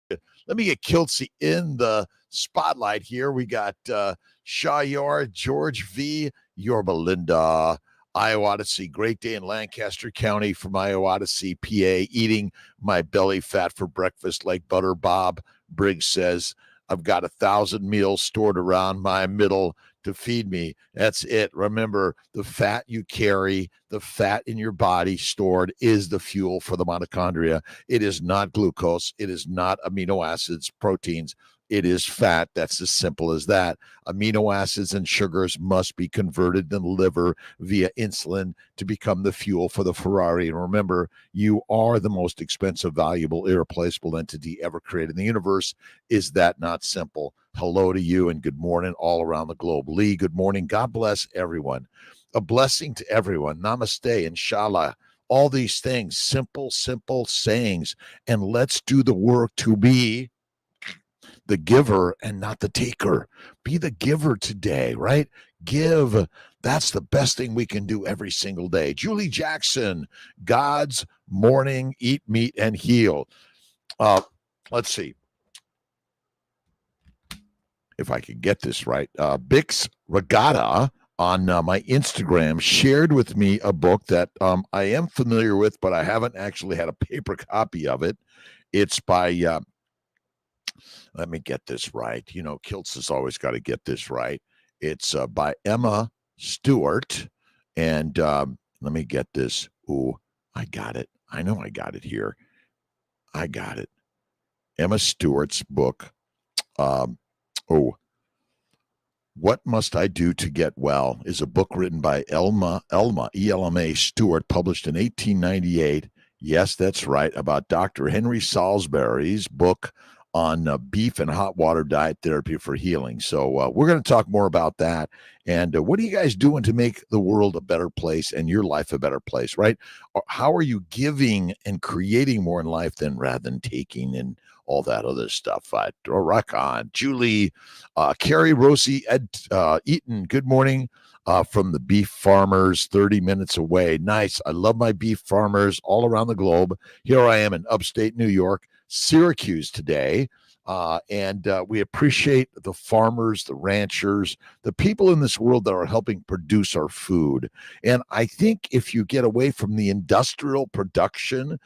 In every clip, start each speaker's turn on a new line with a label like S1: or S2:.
S1: Let me get Kiltz in the spotlight here. We got Shayar, George V, Yorba Linda, Iowa Odyssey. Great day in Lancaster County from Iowa Odyssey, PA. Eating my belly fat for breakfast like butter. Bob Briggs says, I've got 1,000 meals stored around my middle to feed me. That's it. Remember, the fat you carry, the fat in your body stored is the fuel for the mitochondria. It is not glucose. It is not amino acids, proteins. It is fat. That's as simple as that. Amino acids and sugars must be converted in the liver via insulin to become the fuel for the Ferrari. And remember, you are the most expensive, valuable, irreplaceable entity ever created in the universe. Is that not simple? Hello to you and good morning all around the globe. Lee, good morning. God bless everyone. A blessing to everyone. Namaste, inshallah. All these things, simple sayings. And let's do the work to be the giver and not the taker. Be the giver today, right? Give. That's the best thing we can do every single day. Julie Jackson, God's morning, eat meat and heal. Let's see if I can get this right. Bix Regatta on my Instagram shared with me a book that I am familiar with, but I haven't actually had a paper copy of it. It's by let me get this right. You know, Kiltz has always got to get this right. It's by Emma Stewart. And let me get this. Ooh, I got it. I know I got it here. I got it. Emma Stewart's book. What Must I Do to Get Well is a book written by Elma, E-L-M-A Stewart, published in 1898. Yes, that's right, about Dr. Henry Salisbury's book on beef and hot water diet therapy for healing. So we're going to talk more about that. And what are you guys doing to make the world a better place and your life a better place, right? How are you giving and creating more in life rather than taking and all that other stuff? Rock on. Julie, Carrie, Rosie, Ed, Eaton, good morning from the beef farmers 30 minutes away. Nice. I love my beef farmers all around the globe. Here I am in upstate New York, Syracuse today. And we appreciate the farmers, the ranchers, the people in this world that are helping produce our food. And I think if you get away from the industrial production,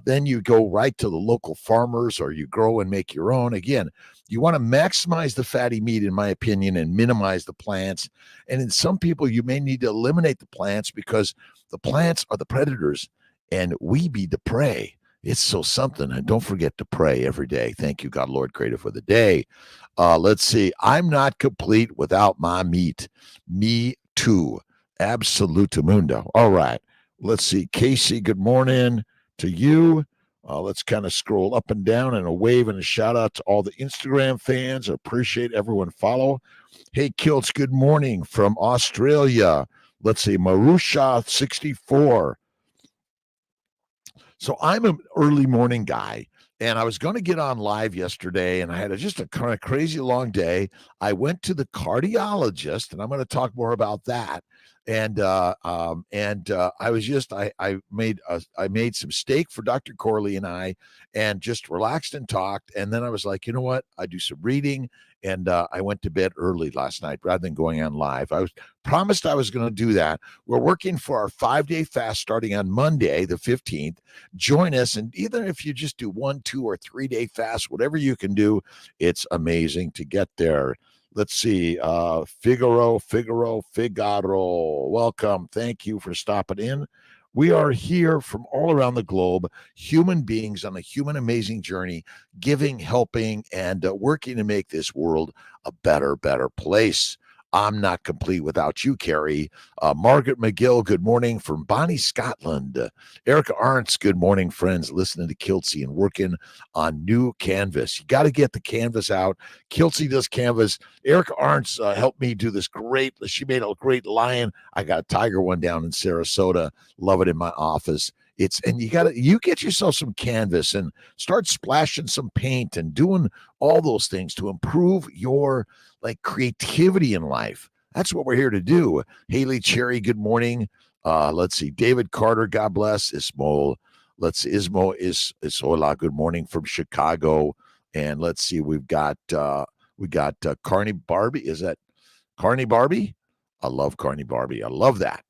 S1: then you go right to the local farmers or you grow and make your own. Again, you want to maximize the fatty meat, in my opinion, and minimize the plants. And in some people, you may need to eliminate the plants because the plants are the predators and we be the prey. It's so something. And don't forget to pray every day. Thank you, God, Lord, Creator, for the day. Let's see. I'm not complete without my meat. Me too. Absolutamundo. All right. Let's see. Casey, good morning to you. Let's kind of scroll up and down and a wave and a shout out to all the Instagram fans. I appreciate everyone follow. Hey, Kiltz, good morning from Australia. Let's see. Marusha 64. So I'm an early morning guy, and I was going to get on live yesterday, and I had just a kind of crazy long day. I went to the cardiologist, and I'm going to talk more about that. And I made some steak for Dr. Corley and I, and just relaxed and talked. And then I was like, you know what? I do some reading, and I went to bed early last night rather than going on live. I was promised I was going to do that. We're working for our 5-day fast starting on Monday, the 15th. Join us, and even if you just do 1, 2, or 3-day fast, whatever you can do, it's amazing to get there. Let's see. Figaro. Welcome. Thank you for stopping in. We are here from all around the globe, human beings on a human amazing journey, giving, helping, and working to make this world a better place. I'm not complete without you, Carrie. Margaret McGill, good morning from Bonnie, Scotland. Erica Arntz, good morning, friends, listening to Kiltzy and working on new canvas. You got to get the canvas out. Kiltzy does canvas. Erica Arntz helped me do this she made a great lion. I got a tiger one down in Sarasota. Love it in my office. You get yourself some canvas and start splashing some paint and doing all those things to improve your creativity in life. That's what we're here to do. Haley Cherry, good morning. Let's see. David Carter, God bless. Ismo, Isola, good morning from Chicago. And let's see, we got Carney Barbie. Is that Carney Barbie? I love Carney Barbie. I love that.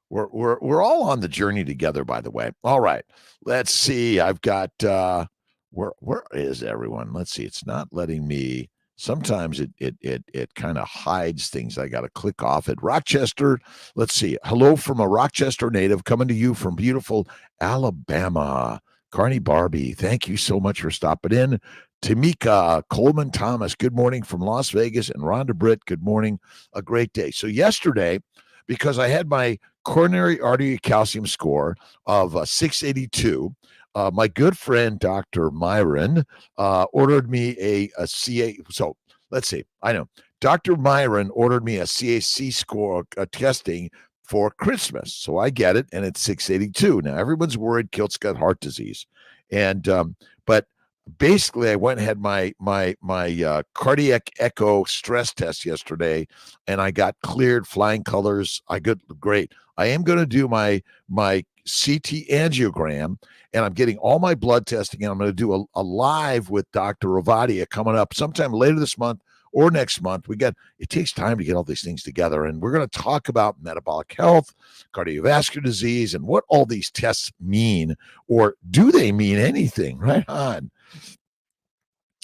S1: We're all on the journey together, by the way. All right. Let's see. I've got where is everyone? Let's see. It's not letting me. Sometimes it kind of hides things. I got to click off it. Rochester. Let's see. Hello from a Rochester native coming to you from beautiful Alabama. Carney Barbie, thank you so much for stopping in. Tamika Coleman Thomas, good morning from Las Vegas. And Rhonda Britt, good morning. A great day. So yesterday, because I had my coronary artery calcium score of 682, my good friend, Dr. Myron, ordered me a CA. So let's see. I know. Dr. Myron ordered me a CAC score testing for Christmas. So I get it, and it's 682. Now, everyone's worried Kiltz got heart disease. And, but basically, I went and had my cardiac echo stress test yesterday, and I got cleared, flying colors. Great. I am going to do my CT angiogram, and I'm getting all my blood testing, and I'm going to do a live with Dr. Ravadia coming up sometime later this month or next month. It takes time to get all these things together, and we're going to talk about metabolic health, cardiovascular disease, and what all these tests mean, or do they mean anything? Right on.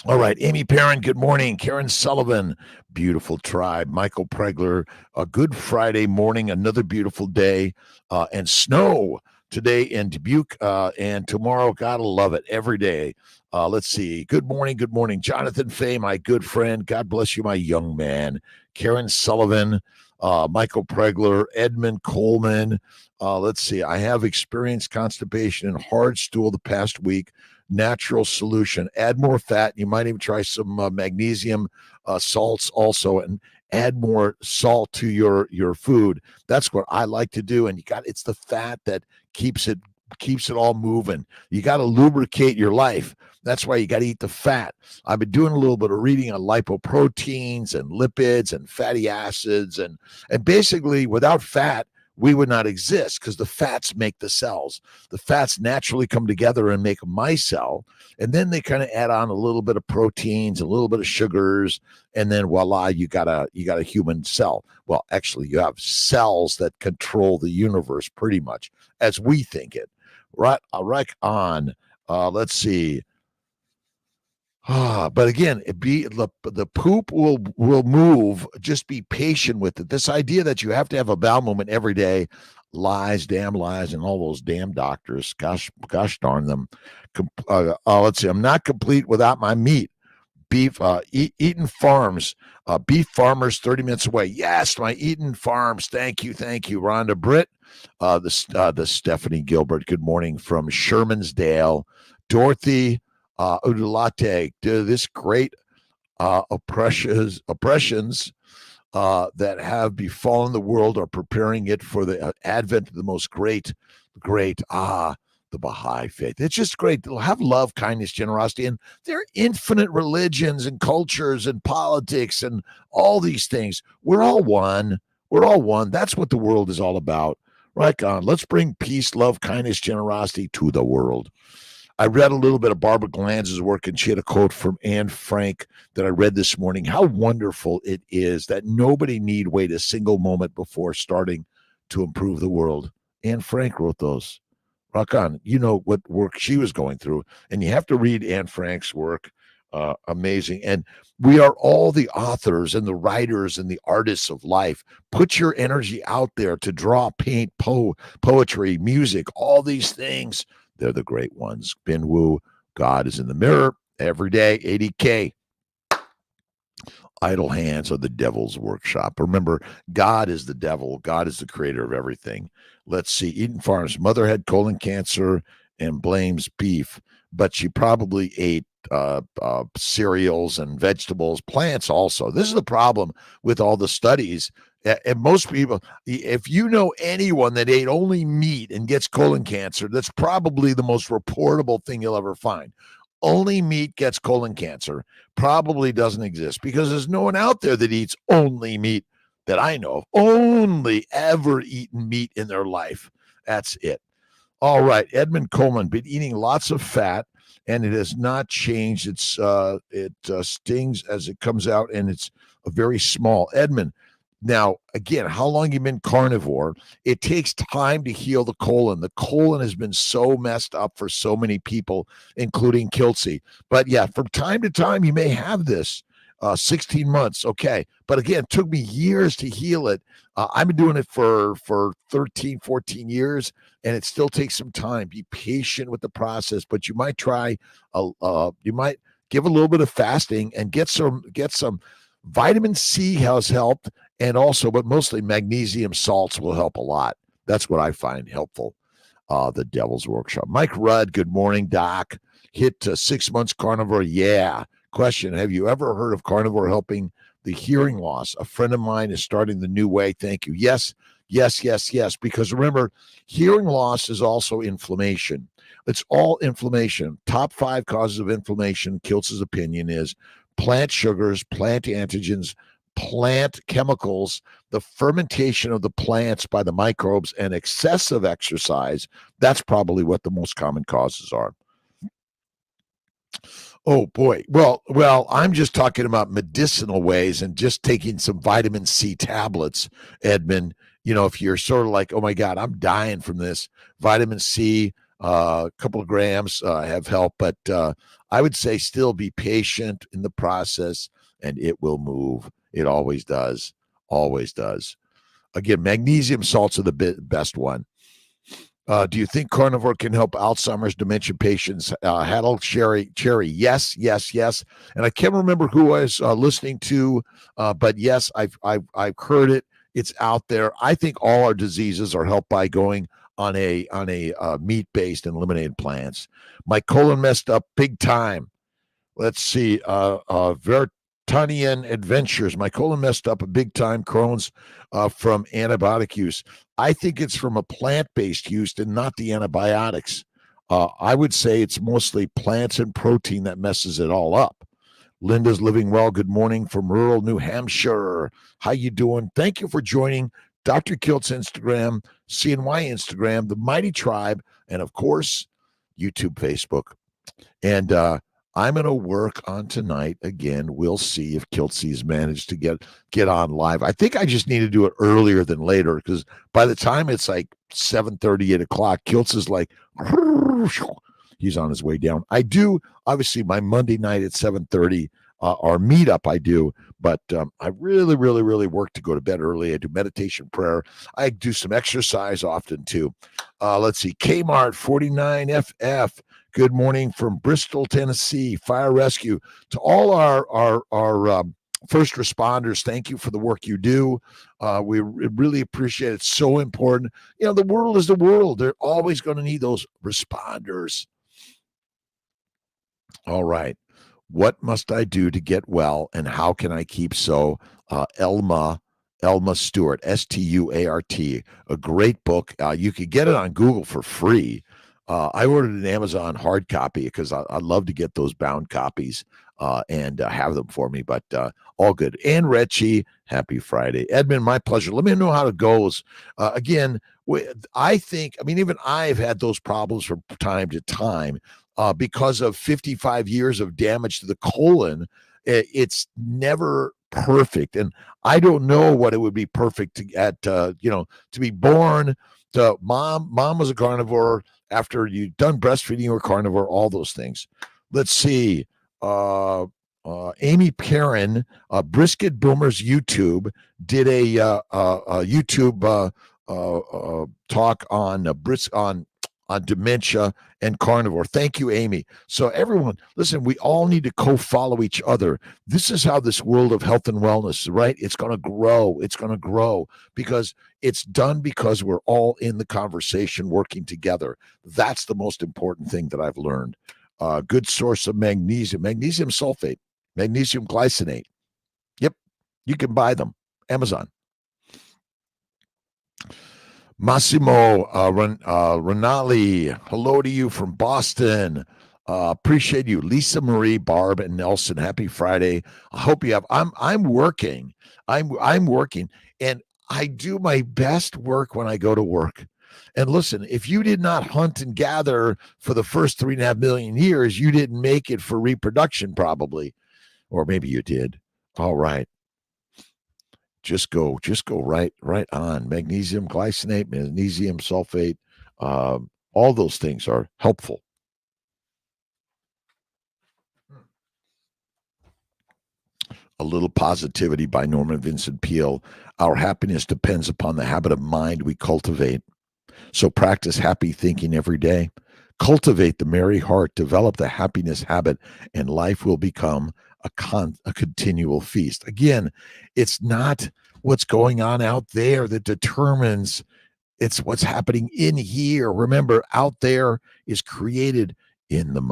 S1: All right, Amy Perrin, good morning. Karen Sullivan, beautiful tribe. Michael Pregler, a good Friday morning, another beautiful day, and snow today in Dubuque, and tomorrow. Gotta love it every day. Let's see. Good morning, Jonathan Fay, my good friend. God bless you, my young man. Karen Sullivan, Michael Pregler, Edmund Coleman. Let's see. I have experienced constipation and hard stool the past week. Natural solution. Add more fat. You might even try some magnesium salts also, and add more salt to your food. That's what I like to do. And it's the fat that keeps it all moving. You got to lubricate your life. That's why you got to eat the fat. I've been doing a little bit of reading on lipoproteins and lipids and fatty acids, and basically without fat, we would not exist, because the fats make the cells. The fats naturally come together and make my cell, and then they kind of add on a little bit of proteins, a little bit of sugars, and then voila, you got a human cell. Well, actually, you have cells that control the universe pretty much as we think it. Right on. Let's see. But again, the poop will move. Just be patient with it. This idea that you have to have a bowel movement every day, damn lies, and all those damn doctors. Gosh darn them. Let's see. I'm not complete without my meat. Beef, Eaton Farms, beef farmers 30 minutes away. Yes, my Eaton Farms. Thank you, Rhonda Britt. The Stephanie Gilbert. Good morning from Shermansdale. Dorothy Udulate, this great oppressions that have befallen the world are preparing it for the advent of the most great, the Baha'i faith. It's just great. They'll have love, kindness, generosity, and there are infinite religions and cultures and politics and all these things. We're all one. That's what the world is all about. Right on. Let's bring peace, love, kindness, generosity to the world. I read a little bit of Barbara Glanz's work, and she had a quote from Anne Frank that I read this morning. How wonderful it is that nobody need wait a single moment before starting to improve the world. Anne Frank wrote those. Rock on. You know what work she was going through, and you have to read Anne Frank's work. Amazing. And we are all the authors and the writers and the artists of life. Put your energy out there to draw, paint, poetry, music, all these things. They're the great ones. Bin Wu, God is in the mirror every day, 80K. Idle hands are the devil's workshop. Remember, God is the devil. God is the creator of everything. Let's see. Eaton Farms, mother had colon cancer and blames beef, but she probably ate cereals and vegetables, plants also. This is the problem with all the studies. And most people, if you know anyone that ate only meat and gets colon cancer, that's probably the most reportable thing you'll ever find. Only meat gets colon cancer probably doesn't exist, because there's no one out there that eats only meat that I know of, only ever eaten meat in their life. That's it. All right. Edmund Coleman, been eating lots of fat and it has not changed. It stings as it comes out, and it's a very small. Edmund, now again, how long you been carnivore? It takes time to heal the colon. The colon has been so messed up for so many people, including Kiltz. But yeah, from time to time, you may have this. 16 months, okay. But again, it took me years to heal it. I've been doing it for 13, 14 years, and it still takes some time. Be patient with the process, but you might try. You might give a little bit of fasting and get some vitamin C has helped, and also, but mostly magnesium salts will help a lot. That's what I find helpful. The Devil's Workshop. Mike Rudd, good morning, Doc. Hit 6 months carnivore. Yeah. Question, have you ever heard of carnivore helping the hearing loss? A friend of mine is starting the new way. Thank you. Yes. Because remember, hearing loss is also inflammation. It's all inflammation. Top 5 causes of inflammation, Kiltz's opinion, is plant sugars, plant antigens, plant chemicals, the fermentation of the plants by the microbes, and excessive exercise. That's probably what the most common causes are. Oh boy. Well, I'm just talking about medicinal ways and just taking some vitamin C tablets, Edmund. If you're sort of like, oh my God, I'm dying from this, vitamin C, a couple of grams have helped, but I would say still be patient in the process, and it will move. It always does. Always does. Again, magnesium salts are the best one. Do you think carnivore can help Alzheimer's dementia patients? Haddle Cherry, yes. And I can't remember who I was listening to, but yes, I've heard it. It's out there. I think all our diseases are helped by going on a meat-based and eliminated plants. My colon messed up big time. Let's see. Vertanian Adventures. My colon messed up a big time. Crohn's from antibiotic use. I think it's from a plant-based use and not the antibiotics. I would say it's mostly plants and protein that messes it all up. Linda's living well. Good morning from rural New Hampshire. How you doing? Thank you for joining Dr. Kiltz Instagram, CNY Instagram, the Mighty Tribe, and of course, YouTube, Facebook. And I'm going to work on tonight again. We'll see if Kiltz managed to get on live. I think I just need to do it earlier than later, because by the time it's like 7:30, 8 o'clock, Kiltz is like, he's on his way down. I do, obviously, my Monday night at 7:30, our meetup I do, but I really, really, really work to go to bed early. I do meditation, prayer. I do some exercise often too. Let's see, Kmart 49FF. Good morning from Bristol, Tennessee. Fire rescue. To all our first responders, thank you for the work you do. We really appreciate it. It's so important. The world is the world. They're always going to need those responders. All right. What must I do to get well, and how can I keep so? Elma Stewart, Stuart, a great book. You could get it on Google for free. I ordered an Amazon hard copy because I love to get those bound copies and have them for me, but all good. Ann Retchie, happy Friday. Edmund, my pleasure. Let me know how it goes. Again, I think, even I've had those problems from time to time because of 55 years of damage to the colon. It's never perfect. And I don't know what it would be perfect to be born to mom was a carnivore. After you've done breastfeeding or carnivore, all those things. Let's see. Amy Perrin, Brisket Boomers YouTube, did a YouTube talk on dementia and carnivore. Thank you, Amy. So everyone, listen, we all need to co-follow each other. This is how this world of health and wellness, right? It's going to grow. It's going to grow because it's done because we're all in the conversation working together. That's the most important thing that I've learned. Good source of magnesium sulfate, magnesium glycinate. Yep, you can buy them. Amazon. Massimo Rinaldi, hello to you from Boston. Appreciate you. Lisa Marie, Barb, and Nelson. Happy Friday. I hope you have. I'm working. I'm working, and I do my best work when I go to work. And listen, if you did not hunt and gather for the first 3.5 million years, you didn't make it for reproduction, probably. Or maybe you did. All right. Just go right on. Magnesium glycinate, magnesium sulfate, all those things are helpful. A Little Positivity by Norman Vincent Peale. Our happiness depends upon the habit of mind we cultivate. So practice happy thinking every day. Cultivate the merry heart, develop the happiness habit, and life will become a continual feast. Again, it's not what's going on out there that determines, it's what's happening in here. Remember, out there is created in the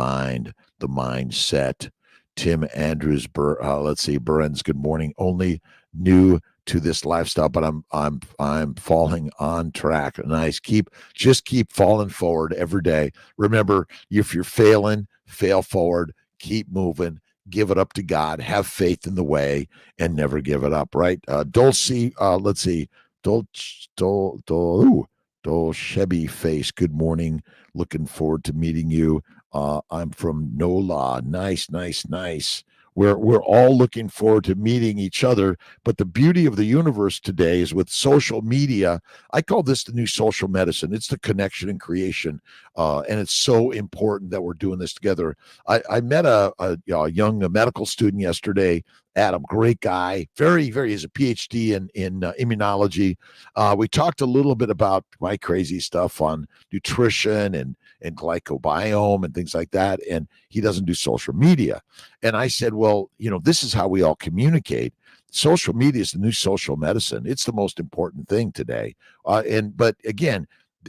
S1: mindset. Tim Andrews, let's see, Burns. Good morning. Only new to this lifestyle, but I'm falling on track. Nice. Keep falling forward every day. Remember, if you're failing, fail forward. Keep moving. Give it up to God. Have faith in the way, and never give it up. Right? Dulce. Let's see. Dolcheby Face. Good morning. Looking forward to meeting you. I'm from NOLA. Nice. We're all looking forward to meeting each other. But the beauty of the universe today is with social media. I call this the new social medicine. It's the connection and creation. And it's so important that we're doing this together. I met a young medical student yesterday, Adam, great guy, very, he's a PhD in immunology. We talked a little bit about my crazy stuff on nutrition and glycobiome and things like that. And he doesn't do social media. And I said, well, this is how we all communicate. Social media is the new social medicine. It's the most important thing today. But again,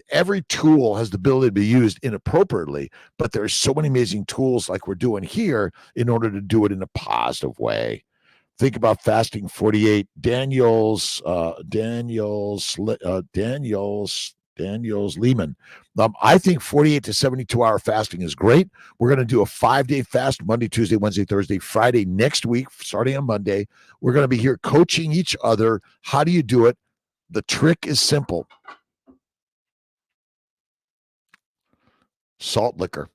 S1: every tool has the ability to be used inappropriately, but there's so many amazing tools like we're doing here in order to do it in a positive way. Think about fasting 48. Daniels Lehman. I think 48 to 72 hour fasting is great. We're going to do a 5-day fast, Monday, Tuesday, Wednesday, Thursday, Friday next week, starting on Monday. We're going to be here coaching each other. How do you do it? The trick is simple. Salt liquor.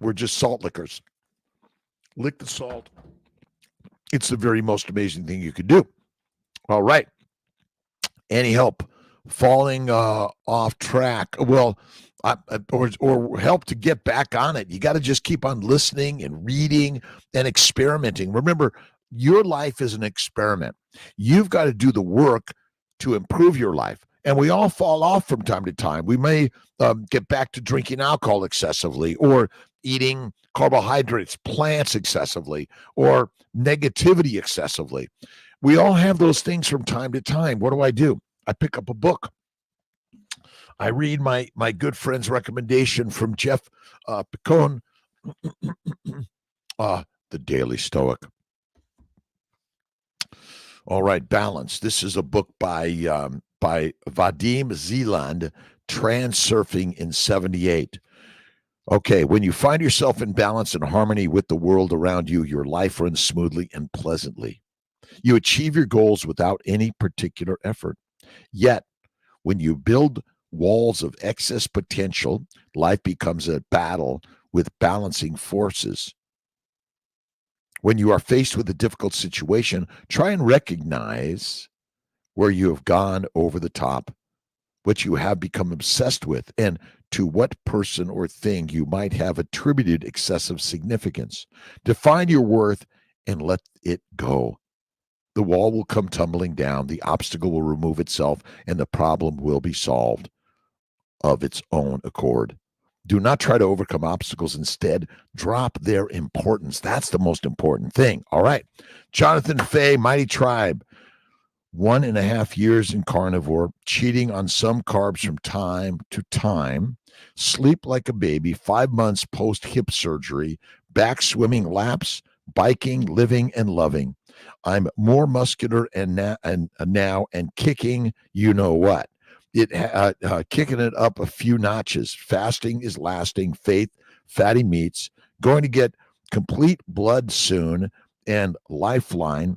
S1: We're just salt lickers. Lick the salt. It's the very most amazing thing you could do. All right. Any help falling off track? Well, or help to get back on it. You got to just keep on listening and reading and experimenting. Remember, your life is an experiment. You've got to do the work to improve your life. And we all fall off from time to time. We may get back to drinking alcohol excessively, or eating carbohydrates, plants excessively, or negativity excessively. We all have those things from time to time. What do? I pick up a book. I read my good friend's recommendation from Jeff Picone, The Daily Stoic. All right, Balance. This is a book by Vadim Zeland, Transurfing in 78. Okay, when you find yourself in balance and harmony with the world around you, your life runs smoothly and pleasantly. You achieve your goals without any particular effort. Yet, when you build walls of excess potential, life becomes a battle with balancing forces. When you are faced with a difficult situation, try and recognize where you have gone over the top, what you have become obsessed with, and to what person or thing you might have attributed excessive significance. Define your worth and let it go. The wall will come tumbling down, the obstacle will remove itself, and the problem will be solved of its own accord. Do not try to overcome obstacles. Instead, drop their importance. That's the most important thing. All right. Jonathan Fay, Mighty Tribe. 1.5 years in carnivore, cheating on some carbs from time to time, sleep like a baby, 5 months post hip surgery, back swimming laps, biking, living, and loving. I'm more muscular and now and kicking, you know what? Kicking it up a few notches. Fasting is lasting. Faith, fatty meats. Going to get complete blood soon, and Lifeline.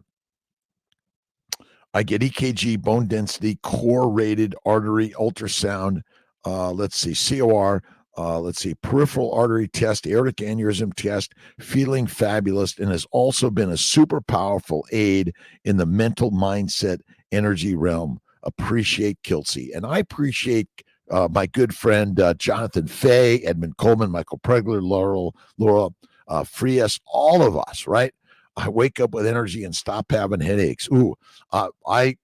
S1: I get EKG, bone density, core rated artery ultrasound. Let's see, COR. Let's see, peripheral artery test, aortic aneurysm test, feeling fabulous, and has also been a super powerful aid in the mental mindset energy realm. Appreciate Kiltzy. And I appreciate my good friend Jonathan Fay, Edmund Coleman, Michael Pregler, Laura Frias, all of us, right? I wake up with energy and stop having headaches. I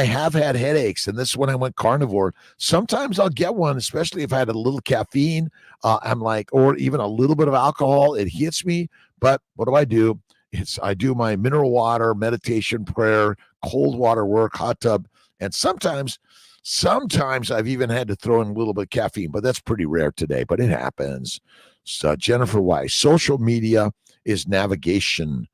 S1: have had headaches, and this is when I went carnivore. Sometimes I'll get one, especially if I had a little caffeine. I'm like, or even a little bit of alcohol. It hits me, but what do? I do my mineral water, meditation, prayer, cold water work, hot tub, and sometimes I've even had to throw in a little bit of caffeine, but that's pretty rare today, but it happens. So Jennifer Weiss, social media is navigational,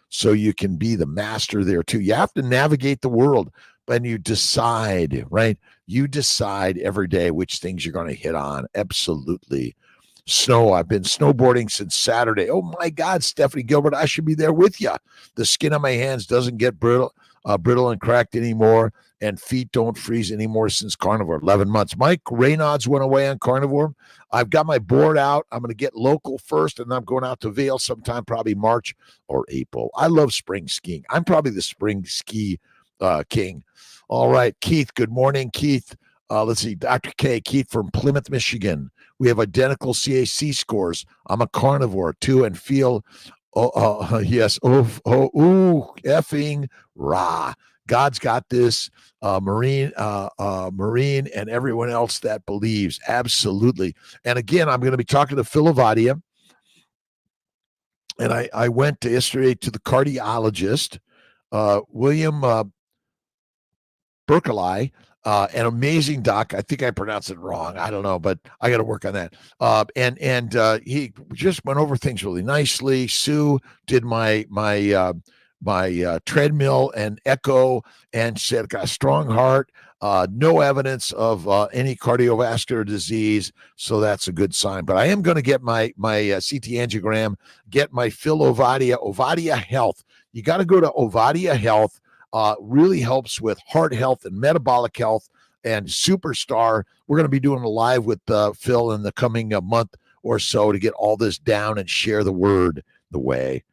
S1: so you can be the master there too. You have to navigate the world, and you decide, right? You decide every day which things you're going to hit on. Absolutely. Snow, I've been snowboarding since Saturday. Oh my God, Stephanie Gilbert, I should be there with you. The skin on my hands doesn't get brittle and cracked anymore, and feet don't freeze anymore since carnivore. 11 months. Mike Raynaud's went away on carnivore. I've got my board out. I'm going to get local first, and I'm going out to Vail sometime, probably March or April. I love spring skiing. I'm probably the spring ski king. All right, Keith, good morning, Keith. Let's see, Dr. K, Keith from Plymouth, Michigan. We have identical CAC scores. I'm a carnivore too, and feel, yes, effing rah. God's got this, Marine, and everyone else that believes. Absolutely. And again, I'm going to be talking to Phil Avadia. And I went yesterday to the cardiologist, William Berkeley, an amazing doc. I think I pronounced it wrong. I don't know, but I got to work on that. And he just went over things really nicely. Sue did my treadmill and echo, and said, got a strong heart, no evidence of any cardiovascular disease, so that's a good sign. But I am going to get my CT angiogram, get my Phil Ovadia Health. You got to go to Ovadia Health. Really helps with heart health and metabolic health. And Superstar, we're going to be doing a live with Phil in the coming month or so to get all this down and share the word the way.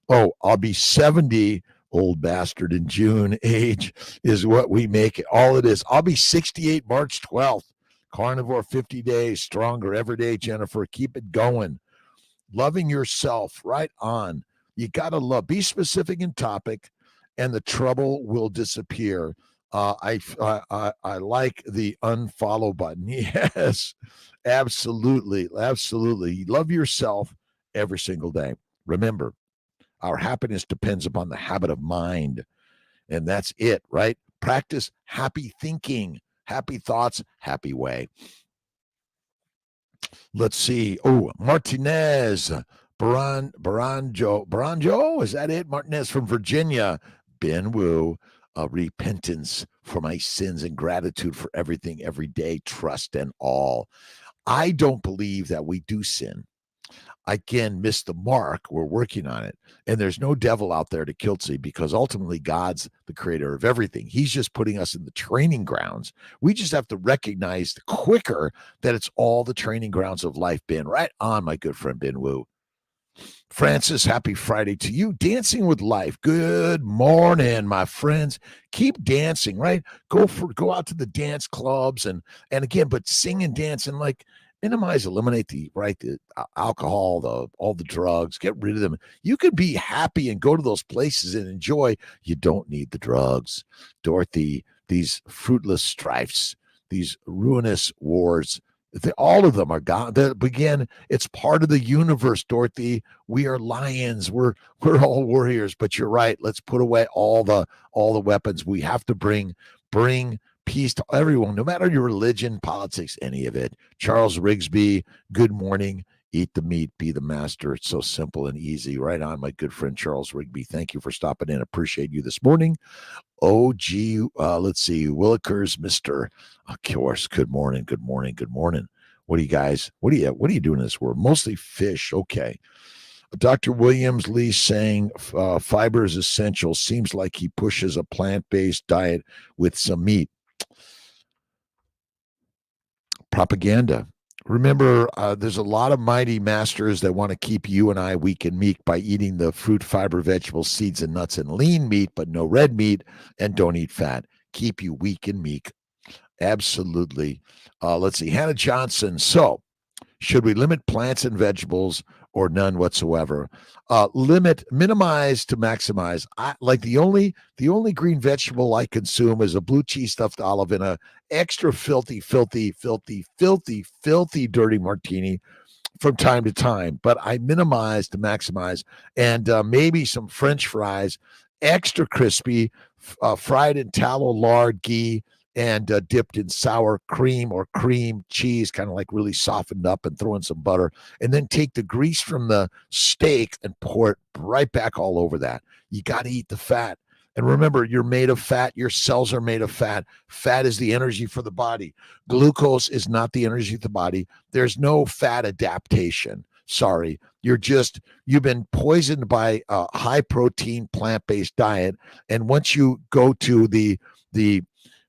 S1: Oh, I'll be 70, old bastard, in June. Age is what we make it. All it is. I'll be 68 March 12th. Carnivore 50 days, stronger every day, Jennifer. Keep it going. Loving yourself, right on. You got to love. Be specific in topic, and the trouble will disappear. I like the unfollow button. Yes, absolutely. Love yourself every single day. Remember, our happiness depends upon the habit of mind, and that's it, right? Practice happy thinking, happy thoughts, happy way. Let's see. Oh, Martinez, Baranjo, is that it? Martinez from Virginia. Ben Wu, repentance for my sins and gratitude for everything, every day, trust and all. I don't believe that we do sin. I can miss the mark. We're working on it. And there's no devil out there to Kiltzy, because ultimately God's the creator of everything. He's just putting us in the training grounds. We just have to recognize quicker that it's all the training grounds of life. Ben, right on, my good friend Ben Wu. Francis, happy Friday to you. Dancing with life. Good morning, my friends. Keep dancing, right? Go out to the dance clubs and again, but sing and dance, and like eliminate the alcohol, all the drugs, get rid of them. You could be happy and go to those places and enjoy. You don't need the drugs. Dorothy, these fruitless strifes, these ruinous wars, all of them are gone. Again, it's part of the universe, Dorothy. We are lions. We're all warriors. But you're right. Let's put away all the weapons. We have to bring peace to everyone, no matter your religion, politics, any of it. Charles Rigsby, good morning. Eat the meat, be the master. It's so simple and easy. Right on, my good friend Charles Rigby. Thank you for stopping in. Appreciate you this morning. OG, let's see, Willikers, Mr. Of course. Good morning. What do you guys, what are you doing in this world? Mostly fish. Okay. Dr. Williams Lee saying fiber is essential. Seems like he pushes a plant-based diet with some meat. Propaganda. Remember, there's a lot of mighty masters that want to keep you and I weak and meek by eating the fruit, fiber, vegetables, seeds, and nuts and lean meat, but no red meat, and don't eat fat. Keep you weak and meek. Absolutely. Let's see. Hannah Johnson. So, should we limit plants and vegetables or none whatsoever? Minimize to maximize. Like the only green vegetable I consume is a blue cheese stuffed olive in a extra filthy, filthy, filthy, filthy, filthy, dirty martini from time to time. But I minimize to maximize, and maybe some French fries, extra crispy, fried in tallow, lard, ghee, and dipped in sour cream or cream cheese, kind of like really softened up, and throw in some butter. And then take the grease from the steak and pour it right back all over that. You got to eat the fat. And remember, you're made of fat. Your cells are made of fat. Fat is the energy for the body. Glucose is not the energy of the body. There's no fat adaptation. Sorry. You've been poisoned by a high protein plant-based diet. And once you go to the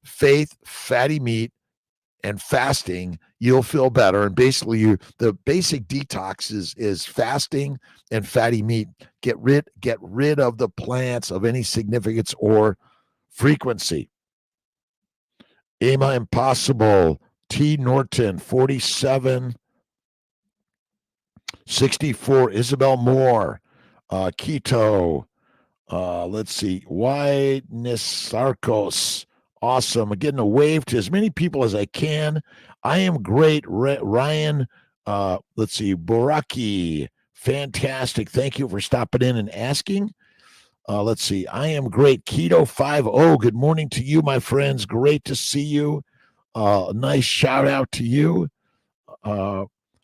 S1: faith, fatty meat, and fasting, you'll feel better. And basically, the basic detox is fasting and fatty meat. Get rid of the plants of any significance or frequency. Emma Impossible, T. Norton, 4764, Isabel Moore, Keto. Let's see, Whiteness Sarkos. Awesome. I'm getting a wave to as many people as I can. I am great. Ryan, let's see, Boraki. Fantastic. Thank you for stopping in and asking. Let's see. I am great. Keto 50. Good morning to you, my friends. Great to see you. Nice shout out to you.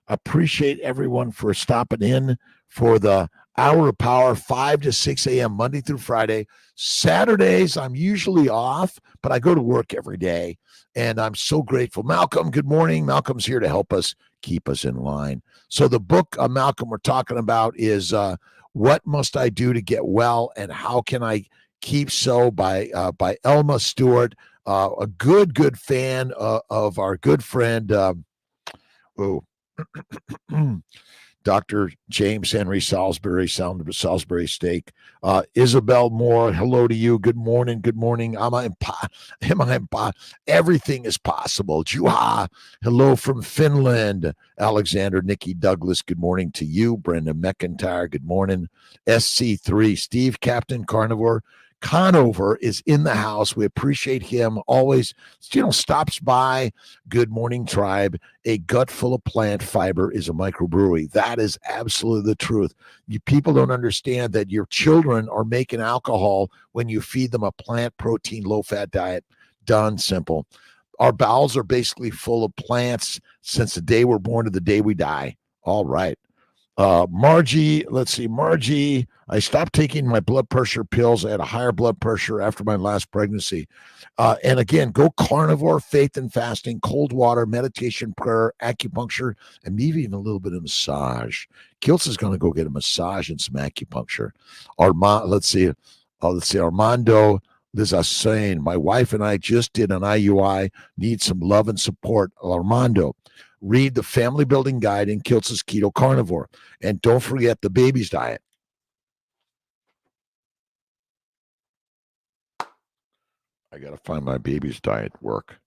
S1: Appreciate everyone for stopping in for the hour of power, 5 to 6 a.m. Monday through Friday. Saturdays, I'm usually off, but I go to work every day, and I'm so grateful. Malcolm, good morning. Malcolm's here to help us keep us in line. So the book, Malcolm, we're talking about is What Must I Do to Get Well, and How Can I Keep So by Elma Stewart, a good fan of our good friend, Dr. James Henry Salisbury, Salisbury Steak. Isabel Moore, hello to you. Good morning. Good morning. Everything is possible. Juha, hello from Finland. Alexander, Nikki Douglas, good morning to you. Brenda McIntyre, good morning. SC3, Steve, Captain Carnivore. Conover is in the house. We appreciate him. Always, stops by. Good morning, tribe. A gut full of plant fiber is a microbrewery. That is absolutely the truth. People don't understand that your children are making alcohol when you feed them a plant protein, low-fat diet. Done, simple. Our bowels are basically full of plants since the day we're born to the day we die. All right. Margie, let's see. Margie, I stopped taking my blood pressure pills. I had a higher blood pressure after my last pregnancy. And again, go carnivore, faith and fasting, cold water, meditation, prayer, acupuncture, and maybe even a little bit of massage. Kiltz is going to go get a massage and some acupuncture. Let's see. Armando Lizasain, my wife and I just did an IUI, need some love and support. Armando, read the Family Building Guide in Kiltz's Keto Carnivore. And don't forget the BEBBIS Diet. I got to find my BEBBIS Diet work.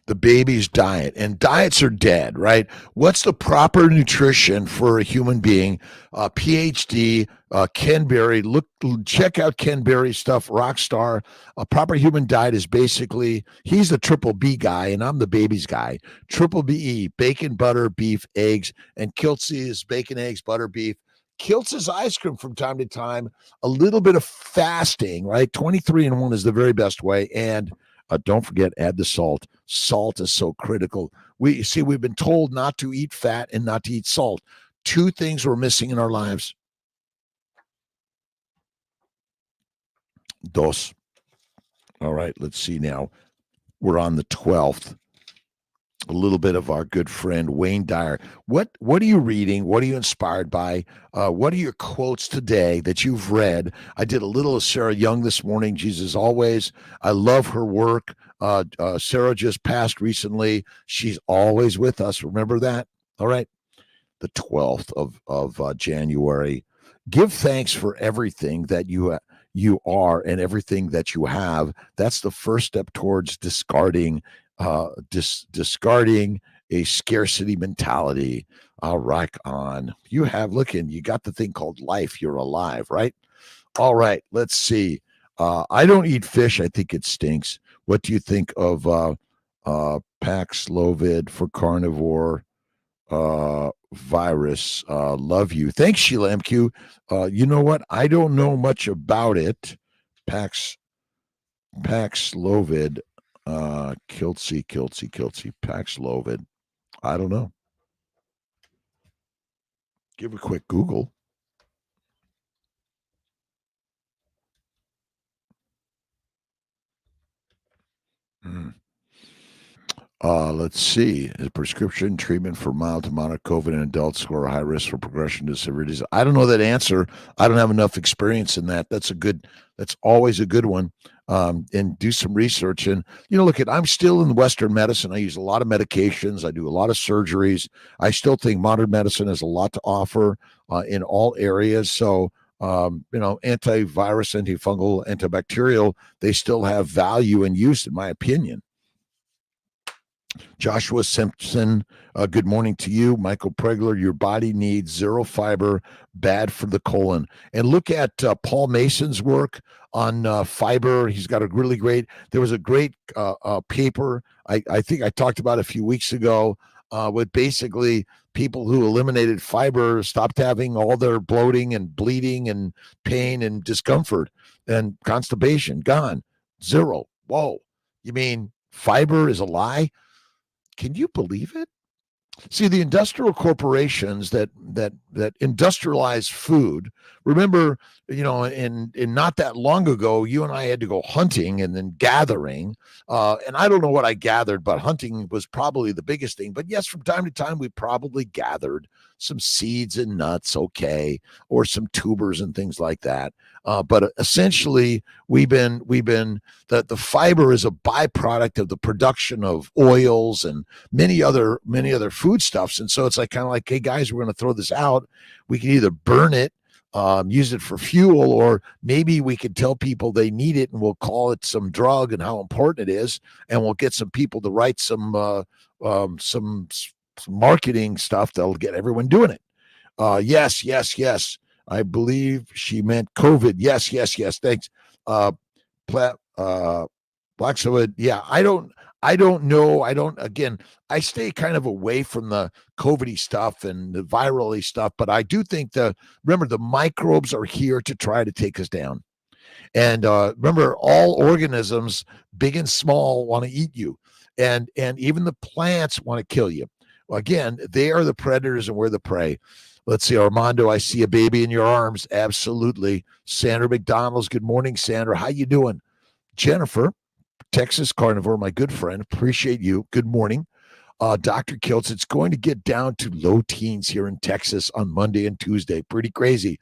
S1: The BEBBIS Diet. And diets are dead, right? What's the proper nutrition for a human being? PhD, Ken Berry. Check out Ken Berry's stuff, Rockstar. A proper human diet is basically, he's the triple B guy, and I'm the BEBBIS guy. Triple BE, bacon, butter, beef, eggs. And Kiltz is bacon, eggs, butter, beef. Kiltz's ice cream from time to time. A little bit of fasting, right? 23-1 is the very best way. And don't forget, add the salt. Salt is so critical. We've been told not to eat fat and not to eat salt. Two things we're missing in our lives. Dos. All right, let's see now. We're on the 12th. A little bit of our good friend Wayne Dyer. What are you reading? What are you inspired by? What are your quotes today that you've read? I did a little of Sarah Young this morning. Jesus always. I love her work. Sarah just passed recently. She's always with us. Remember that? All right. The 12th of January. Give thanks for everything that you are and everything that you have. That's the first step towards discarding discarding a scarcity mentality. Rock on. You got the thing called life. You're alive, right? All right, let's see. I don't eat fish. I think it stinks. What do you think of Paxlovid for carnivore virus? Love you. Thanks, Sheila MQ. You know what? I don't know much about it. Paxlovid. Kiltzy, Paxlovid. I don't know. Give a quick Google. Let's see. A prescription treatment for mild to moderate COVID in adults who are high risk for progression to severe disease. I don't know that answer. I don't have enough experience in that. That's always a good one. And do some research. And, I'm still in Western medicine. I use a lot of medications. I do a lot of surgeries. I still think modern medicine has a lot to offer in all areas. So, antivirus, antifungal, antibacterial, they still have value and use, in my opinion. Joshua Simpson, good morning to you. Michael Pregler, your body needs zero fiber, bad for the colon. And look at Paul Mason's work on fiber. He's got there was a great paper, I think I talked about a few weeks ago, with basically people who eliminated fiber stopped having all their bloating and bleeding and pain and discomfort and constipation gone. Zero. Whoa. You mean fiber is a lie? Can you believe it? See, the industrial corporations that industrialize food. Remember, in not that long ago, you and I had to go hunting and then gathering. And I don't know what I gathered, but hunting was probably the biggest thing. But yes, from time to time, we probably gathered some seeds and nuts, okay, or some tubers and things like that. But essentially, we've been the fiber is a byproduct of the production of oils and many other foodstuffs. And so it's kind of like, hey guys, we're going to throw this out. We can either burn it, use it for fuel, or maybe we could tell people they need it and we'll call it some drug and how important it is, and we'll get some people to write some marketing stuff that'll get everyone doing it. Yes. I believe she meant COVID. Yes. Thanks. Blackwood. Yeah, I don't know. I stay kind of away from the COVID-y stuff and the viral-y stuff, but I do think remember, the microbes are here to try to take us down. And remember, all organisms, big and small, want to eat you. And even the plants want to kill you. Again, they are the predators and we're the prey. Let's see, Armando, I see a baby in your arms. Absolutely. Sandra McDonald's. Good morning, Sandra. How you doing? Jennifer, Texas Carnivore, my good friend. Appreciate you. Good morning. Dr. Kiltz, it's going to get down to low teens here in Texas on Monday and Tuesday. Pretty crazy.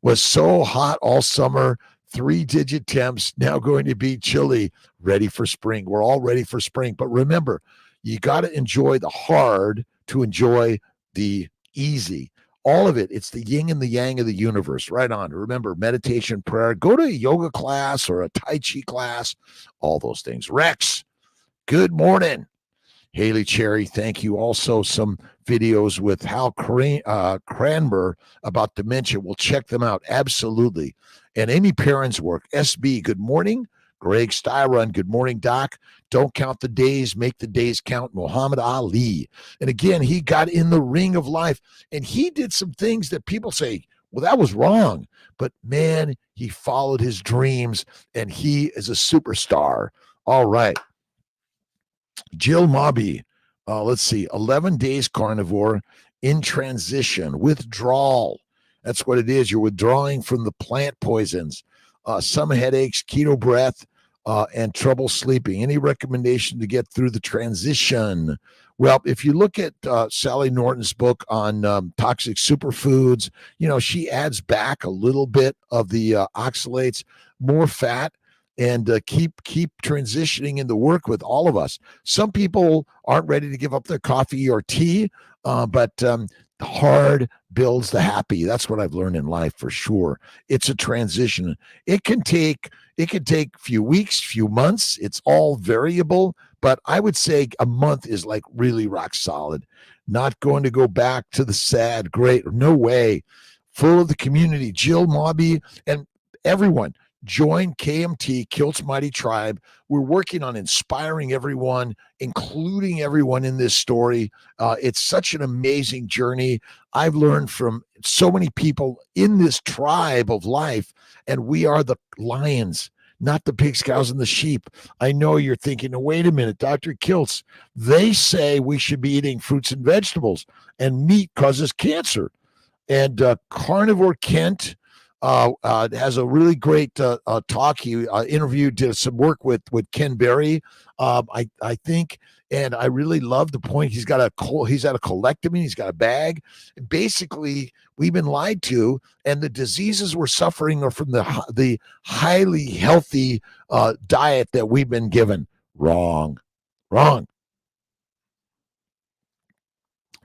S1: Was so hot all summer. 3-digit temps, now going to be chilly. Ready for spring. We're all ready for spring. But remember, you got to enjoy the hard to enjoy the easy. All of it. It's the yin and the yang of the universe. Right on. Remember, meditation, prayer. Go to a yoga class or a Tai Chi class. All those things. Rex, good morning. Haley Cherry, thank you. Also, some videos with Hal Cranmer about dementia. We'll check them out. Absolutely. And Amy Perrin's work. SB, good morning. Greg Styron, good morning, Doc. Don't count the days, make the days count. Muhammad Ali. And again, he got in the ring of life, and he did some things that people say, well, that was wrong. But man, he followed his dreams, and he is a superstar. All right. Jill Mobby, let's see, 11 days carnivore in transition, withdrawal. That's what it is. You're withdrawing from the plant poisons. Some headaches, keto breath, and trouble sleeping. Any recommendation to get through the transition? Well, if you look at Sally Norton's book on toxic superfoods, she adds back a little bit of the oxalates, more fat, and keep transitioning into work with all of us. Some people aren't ready to give up their coffee or tea, but hard builds the happy. That's what I've learned in life for sure. It's a transition. It can take a few weeks, few months. It's all variable, but I would say a month is like really rock solid. Not going to go back to the sad, great, no way. Full of the community, Jill Mobby, and everyone. Join KMT, Kiltz Mighty Tribe. We're working on inspiring everyone, including everyone in this story. It's such an amazing journey. I've learned from so many people in this tribe of life, and we are the lions, not the pigs, cows, and the sheep. I know you're thinking, oh, wait a minute, Dr. Kiltz, they say we should be eating fruits and vegetables, and meat causes cancer. And Carnivore Kent has a really great talk. He did some work with Ken Berry, I think, and I really love the point. He's at a colectomy. He's got a bag. And basically, we've been lied to, and the diseases we're suffering are from the highly healthy diet that we've been given. Wrong.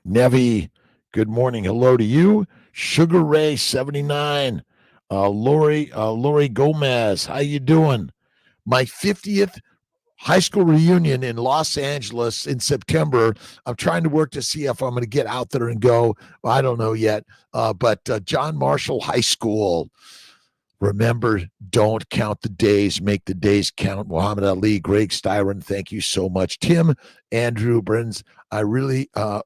S1: Nevi, good morning. Hello to you. Sugar Ray 79. Lori Gomez, how you doing? My 50th high school reunion in Los Angeles in September. I'm trying to work to see if I'm going to get out there and go. Well, I don't know yet. But John Marshall High School. Remember, don't count the days, make the days count. Muhammad Ali, Greg Styron, thank you so much. Tim, Andrew Burns, I really I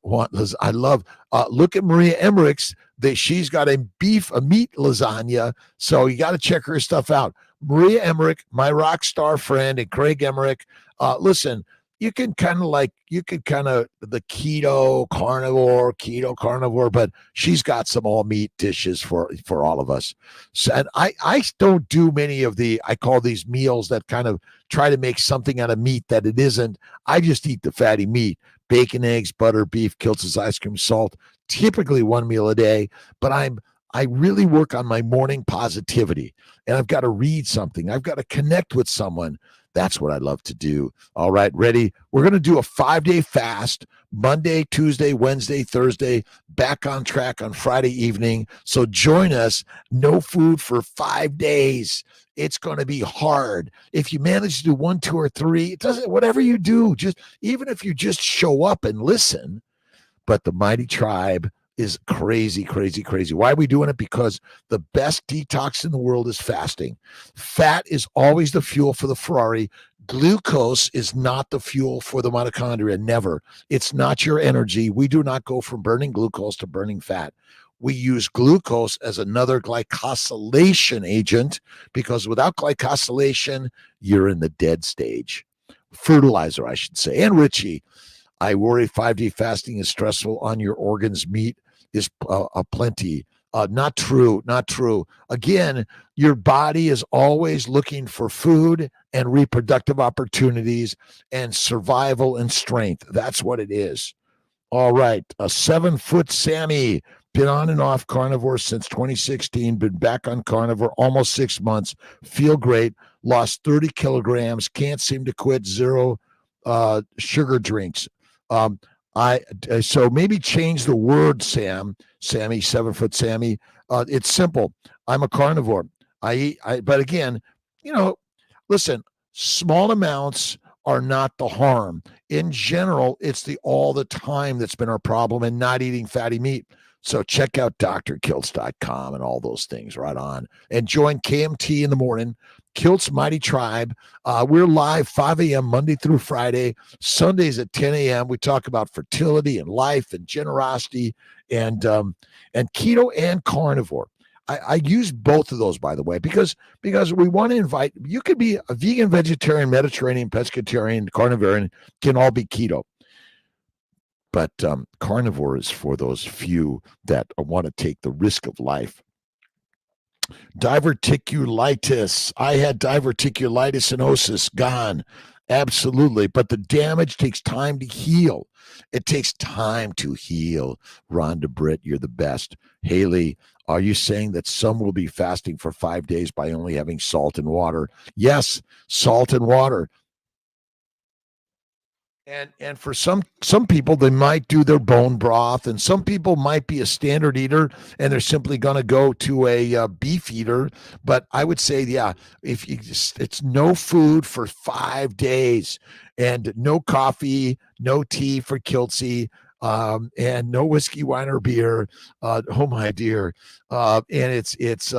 S1: love, look at Maria Emmerich's. She's got a meat lasagna, so you got to check her stuff out. Maria Emmerich, my rock star friend, and Craig Emmerich. Listen, you can kind of the keto carnivore, but she's got some all meat dishes for all of us. So, and I don't do many of I call these meals that kind of try to make something out of meat that it isn't. I just eat the fatty meat, bacon, eggs, butter, beef, Kiltz's ice cream, salt, typically one meal a day, but I really work on my morning positivity, and I've got to read something. I've got to connect with someone. That's what I love to do. All right, ready? We're going to do a 5-day fast, Monday, Tuesday, Wednesday, Thursday, back on track on Friday evening. So join us. No food for 5 days. It's going to be hard. If you manage to do 1, 2, or 3, it doesn't, whatever you do, even if you just show up and listen. But the Mighty Tribe is crazy. Why are we doing it? Because the best detox in the world is fasting. Fat is always the fuel for the Ferrari. Glucose is not the fuel for the mitochondria. Never. It's not your energy. We do not go from burning glucose to burning fat. We use glucose as another glycosylation agent, because without glycosylation, you're in the dead stage. Fertilizer, I should say. And Richie, I worry 5-day fasting is stressful on your organs. Meat is plenty. Not true. Again, your body is always looking for food and reproductive opportunities and survival and strength. That's what it is. All right. A 7-foot Sammy, been on and off carnivore since 2016, been back on carnivore almost 6 months. Feel great. Lost 30 kilograms. Can't seem to quit. 0 sugar drinks. So maybe change the word, Sammy, 7-foot Sammy. It's simple. I'm a carnivore. But again, listen, small amounts are not the harm. In general, it's the all the time that's been our problem, and not eating fatty meat. So check out drkiltz.com and all those things right on. And join KMT in the morning, Kiltz Mighty Tribe. We're live 5 a.m. Monday through Friday, Sundays at 10 a.m. We talk about fertility and life and generosity and keto and carnivore. I use both of those, by the way, because we want to invite, you could be a vegan, vegetarian, Mediterranean, pescatarian, carnivore, can all be keto. But carnivore is for those few that want to take the risk of life. Diverticulitis. I had diverticulitis and osis gone. Absolutely. But the damage takes time to heal. It takes time to heal. Rhonda Britt, you're the best. Haley, are you saying that some will be fasting for 5 days by only having salt and water? Yes, salt and water. And for some people, they might do their bone broth, and some people might be a standard eater, and they're simply going to go to a beef eater. But I would say, yeah, if you just, it's no food for 5 days, and no coffee, no tea for Kiltzy, and no whiskey, wine, or beer. Oh my dear, and it's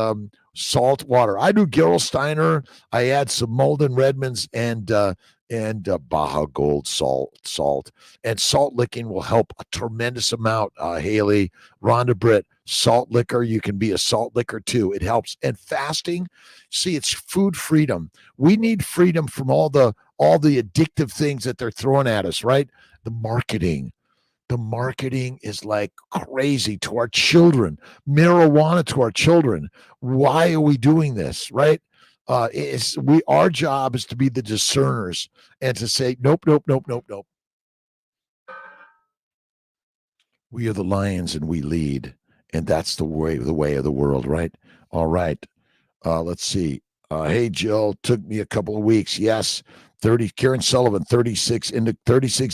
S1: salt water. I do Gerolsteiner. I add some Malden Redmonds and Baja Gold salt. And salt licking will help a tremendous amount, Haley. Rhonda Britt, salt liquor. You can be a salt liquor too. It helps. And fasting, see, it's food freedom. We need freedom from all the addictive things that they're throwing at us, right? The marketing is like crazy to our children, marijuana to our children. Why are we doing this, right? Our job is to be the discerners and to say nope, nope, nope, nope, nope. We are the lions and we lead, and that's the way of the world, right? All right. Let's see. Hey Jill, took me a couple of weeks. Yes. 30 Karen Sullivan, 36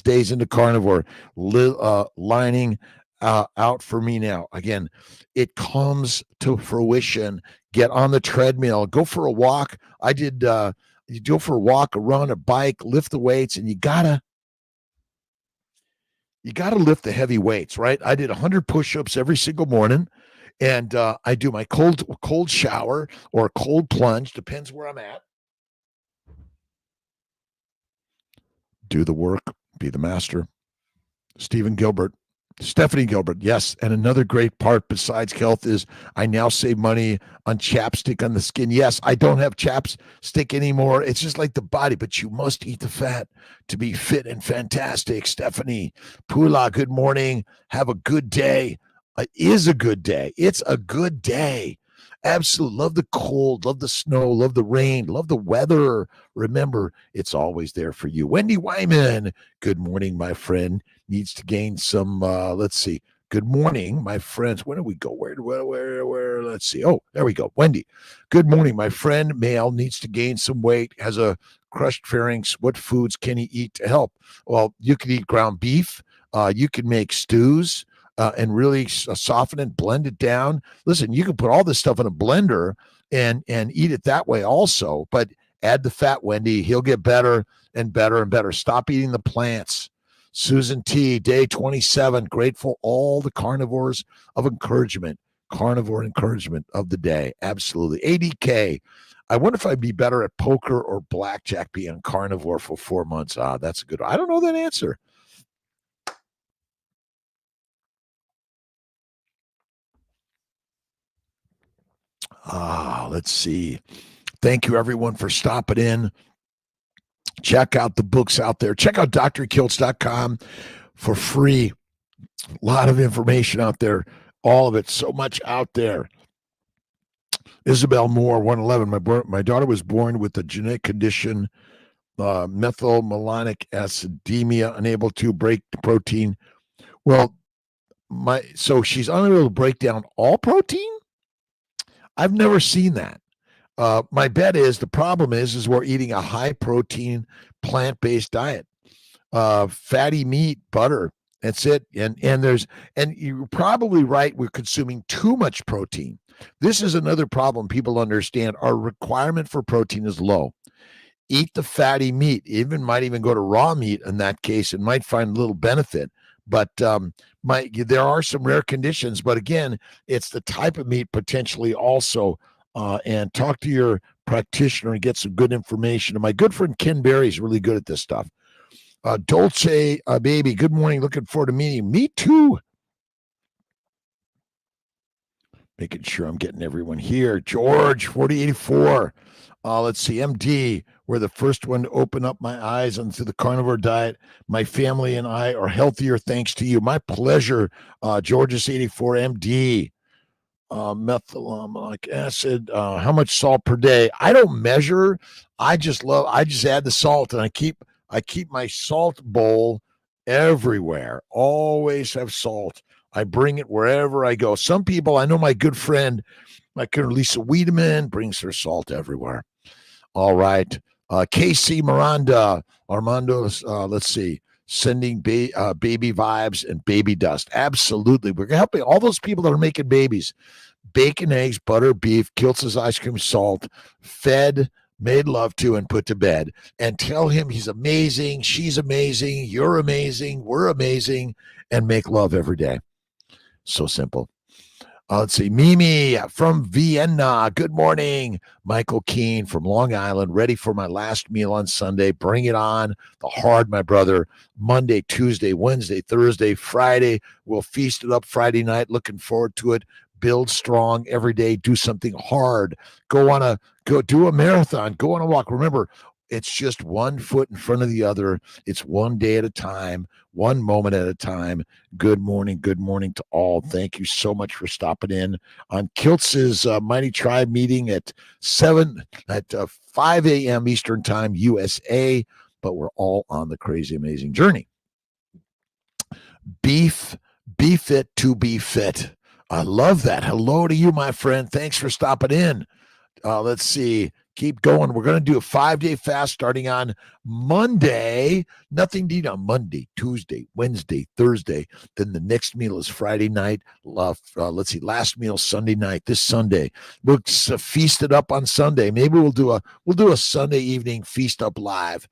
S1: days into carnivore, lining out for me now. Again, it comes to fruition. Get on the treadmill, go for a walk. I did you go for a walk, a run, a bike, lift the weights, and you gotta lift the heavy weights, right? I did 100 push-ups every single morning, and I do my cold shower or a cold plunge, depends where I'm at. Do the work, be the master. Stephanie Gilbert, yes. And another great part besides health is I now save money on chapstick on the skin. Yes, I don't have chapstick anymore. It's just like the body, but you must eat the fat to be fit and fantastic. Stephanie Pula, good morning. Have a good day. It is a good day. It's a good day. Absolutely. Love the cold, love the snow, love the rain, love the weather. Remember, it's always there for you. Wendy Wyman, good morning, my friend. Needs to gain some, let's see. Good morning, my friends. Where do we go? Where? Let's see. Oh, there we go. Wendy, good morning, my friend. Male needs to gain some weight, has a crushed pharynx. What foods can he eat to help? Well, you can eat ground beef. You can make stews. And really soften it, blend it down. Listen, you can put all this stuff in a blender and eat it that way also, but add the fat, Wendy. He'll get better and better and better. Stop eating the plants. Susan T, day 27. Grateful all the carnivore encouragement of the day. Absolutely. ADK. I wonder if I'd be better at poker or blackjack being carnivore for 4 months. That's a good one. I don't know that answer. Let's see. Thank you, everyone, for stopping in. Check out the books out there. Check out drkiltz.com for free. A lot of information out there. All of it. So much out there. Isabel Moore, 111. My daughter was born with a genetic condition, methylmalonic acidemia, unable to break the protein. Well, so she's unable to break down all protein? I've never seen that. My bet is the problem is we're eating a high protein plant-based diet, fatty meat, butter. That's it. And you're probably right. We're consuming too much protein. This is another problem people understand. Our requirement for protein is low. Eat the fatty meat. Might even go to raw meat in that case and might find a little benefit. But there are some rare conditions. But again, it's the type of meat potentially also. And talk to your practitioner and get some good information. And my good friend Ken Berry is really good at this stuff. Dolce, baby, good morning. Looking forward to meeting you. Me too. Making sure I'm getting everyone here. George, 4084. Let's see. MD, we're the first one to open up my eyes onto the carnivore diet. My family and I are healthier thanks to you. My pleasure. George's 84 MD. methylmalonic acid. How much salt per day? I don't measure. I just add the salt, and I keep my salt bowl everywhere. Always have salt. I bring it wherever I go. Some people, I know my good friend, my good Lisa Wiedemann, brings her salt everywhere. All right. KC Miranda, Armando, let's see, sending baby vibes and baby dust. Absolutely. We're helping all those people that are making babies. Bacon, eggs, butter, beef, Kiltz's ice cream, salt, fed, made love to, and put to bed. And tell him he's amazing, she's amazing, you're amazing, we're amazing, and make love every day. So simple. Let's see. Mimi from Vienna. Good morning. Michael Keene from Long Island. Ready for my last meal on Sunday. Bring it on. The hard, my brother. Monday, Tuesday, Wednesday, Thursday, Friday. We'll feast it up Friday night. Looking forward to it. Build strong every day. Do something hard. Go do a marathon. Go on a walk. Remember, it's just one foot in front of the other. It's one day at a time, one moment at a time. Good morning to all. Thank you so much for stopping in on Kiltz's Mighty Tribe meeting at 5 a.m. Eastern Time, USA. But we're all on the crazy, amazing journey. Be fit to be fit. I love that. Hello to you, my friend. Thanks for stopping in. Let's see. Keep going. We're going to do a 5-day fast starting on Monday. Nothing to eat on Monday, Tuesday, Wednesday, Thursday. Then the next meal is Friday night. Let's see. Last meal Sunday night. This Sunday, we'll feast it up on Sunday. Maybe we'll do a Sunday evening feast up live.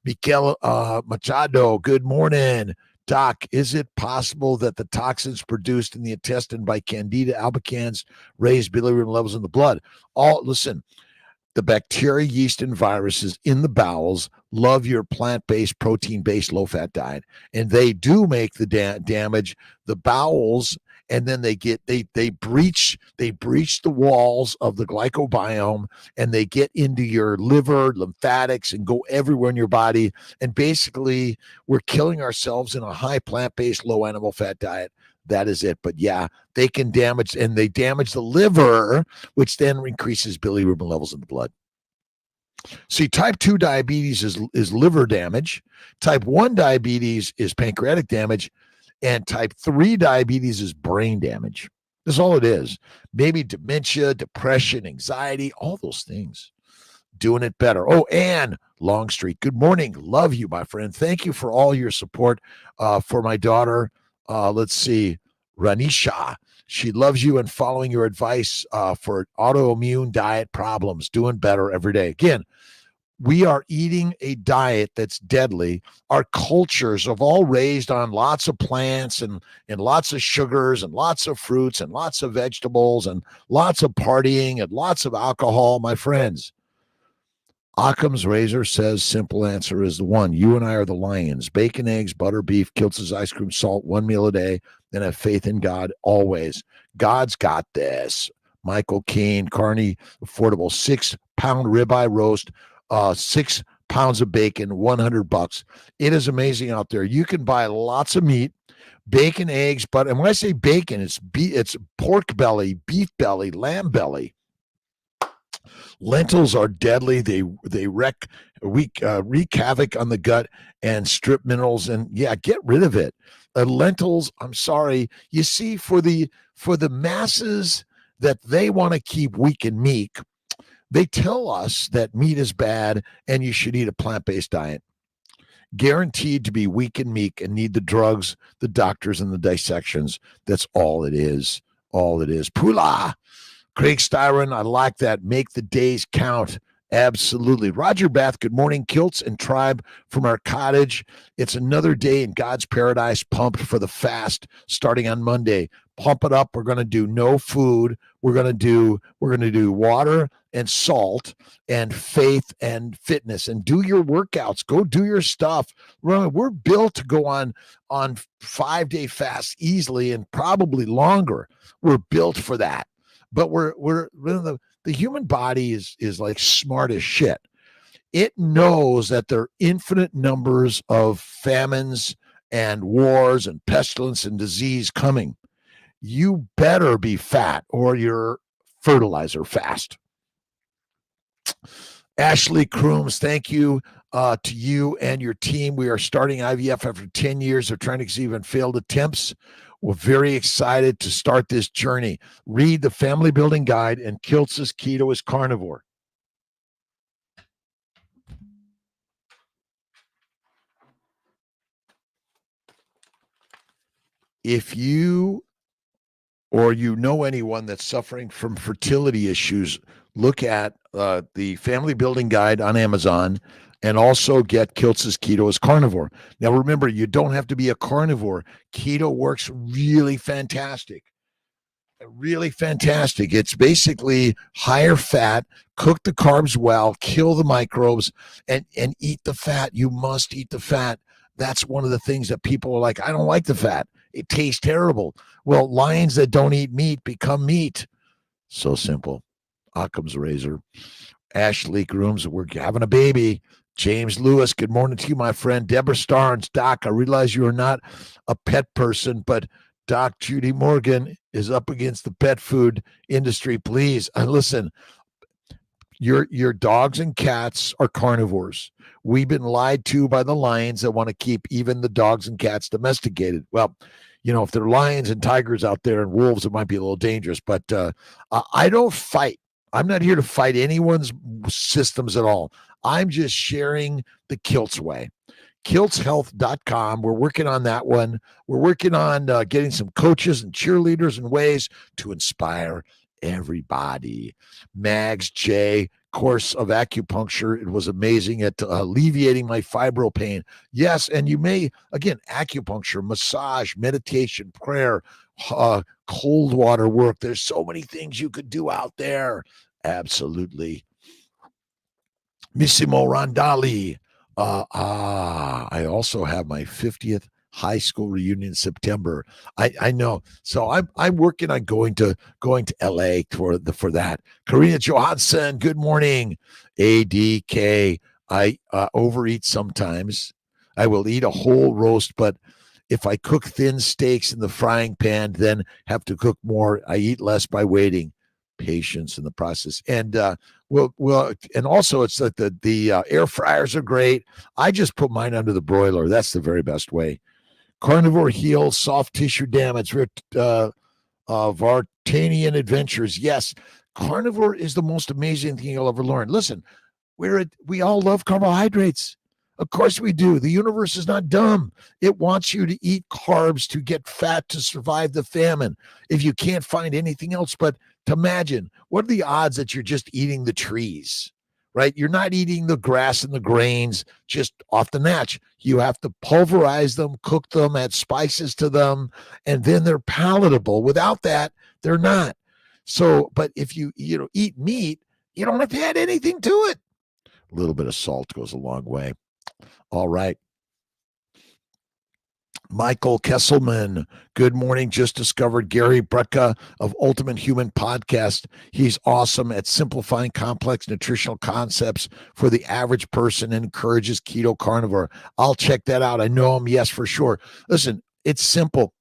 S1: Mikel Machado. Good morning. Doc, is it possible that the toxins produced in the intestine by Candida albicans raise bilirubin levels in the blood? Listen, the bacteria, yeast, and viruses in the bowels love your plant-based, protein-based, low-fat diet, and they do make the damage. The bowels, and then they breach the walls of the glycobiome, and they get into your liver, lymphatics, and go everywhere in your body. And basically, we're killing ourselves in a high plant-based, low animal fat diet. That is it. But yeah, they can damage the liver, which then increases bilirubin levels in the blood. See, type 2 diabetes is liver damage. Type 1 diabetes is pancreatic damage. And type 3 diabetes is brain damage. That's all it is. Maybe dementia, depression, anxiety, all those things. Doing it better. Oh, Ann Longstreet. Good morning. Love you, my friend. Thank you for all your support for my daughter. Let's see, Ranisha. She loves you and following your advice for autoimmune diet problems, doing better every day. Again, we are eating a diet that's deadly. Our cultures have all raised on lots of plants and lots of sugars and lots of fruits and lots of vegetables and lots of partying and lots of alcohol, my friends. Occam's razor says simple answer is the one. You and I are the lions. Bacon, eggs, butter, beef, Kiltz's ice cream, salt, one meal a day, and have faith in God always. God's got this. Michael Keene, Carney, affordable 6-pound ribeye roast, 6 pounds of bacon, $100. It is amazing out there. You can buy lots of meat, bacon, eggs, butter. And when I say bacon, it's pork belly, beef belly, lamb belly. Lentils are deadly. They wreak havoc on the gut and strip minerals. And yeah, get rid of it. Lentils, I'm sorry. You see, for the masses that they want to keep weak and meek, they tell us that meat is bad and you should eat a plant-based diet. Guaranteed to be weak and meek and need the drugs, the doctors, and the dissections. That's all it is. All it is. Pula. Craig Styron, I like that. Make the days count. Absolutely. Roger Bath, good morning. Kiltz and Tribe from our cottage. It's another day in God's paradise, pumped for the fast starting on Monday. Pump it up. We're going to do no food. We're going to do water and salt and faith and fitness, and do your workouts. Go do your stuff. We're built to go on 5-day fasts easily and probably longer. We're built for that. But the human body is like smart as shit. It knows that there are infinite numbers of famines and wars and pestilence and disease coming. you better be fat or you're fertilizer fast. Ashley Crooms, thank you to you and your team. We are starting IVF after 10 years of trying to conceive and failed attempts. We're very excited to start this journey. Read the Family Building Guide and Kiltz's Keto is Carnivore. If you or you know anyone that's suffering from fertility issues, look at the Family Building Guide on Amazon and also get Kiltz's Keto is Carnivore. Now, remember, you don't have to be a carnivore. Keto works really fantastic. Really fantastic. It's basically higher fat, cook the carbs well, kill the microbes, and eat the fat. You must eat the fat. That's one of the things that people are like, I don't like the fat. It tastes terrible. Well, lions that don't eat meat become meat. So simple. Occam's razor. Ashley Grooms, we're having a baby. James Lewis, good morning to you, my friend. Deborah Starnes, Doc, I realize you are not a pet person, but Doc Judy Morgan is up against the pet food industry. Please, listen, your dogs and cats are carnivores. We've been lied to by the lions that want to keep even the dogs and cats domesticated. Well, you know, if there are lions and tigers out there and wolves, it might be a little dangerous, but I don't fight. I'm not here to fight anyone's systems at all. I'm just sharing the Kiltz way. KiltzHealth.com. We're working on that one. We're working on getting some coaches and cheerleaders and ways to inspire everybody. Mags J, course of acupuncture. It was amazing at alleviating my fibro pain. Yes, and you may, again, acupuncture, massage, meditation, prayer, cold water work. There's so many things you could do out there. Absolutely. Missimo Rondali. I also have my 50th high school reunion in September. I know. So I'm working on going to LA for that. Karina Johansson, good morning. ADK. I overeat sometimes. I will eat a whole roast, but if I cook thin steaks in the frying pan, then have to cook more. I eat less by waiting. Patience in the process. And and also it's that the air fryers are great. I just put mine under the broiler. That's the very best way. Carnivore heals soft tissue damage. Vartanian adventures. Yes, carnivore is the most amazing thing you'll ever learn. Listen, we all love carbohydrates. Of course we do. The universe is not dumb. It wants you to eat carbs to get fat to survive the famine. If you can't find anything else, but to imagine, what are the odds that you're just eating the trees, right? You're not eating the grass and the grains just off the natch. You have to pulverize them, cook them, add spices to them, and then they're palatable. Without that, they're not. So, but if you eat meat, you don't have to add anything to it. A little bit of salt goes a long way. All right. Michael Kesselman, good morning. Just discovered Gary Brutka of Ultimate Human Podcast. He's awesome at simplifying complex nutritional concepts for the average person and encourages keto carnivore. I'll check that out. I know him. Yes, for sure. Listen, it's simple.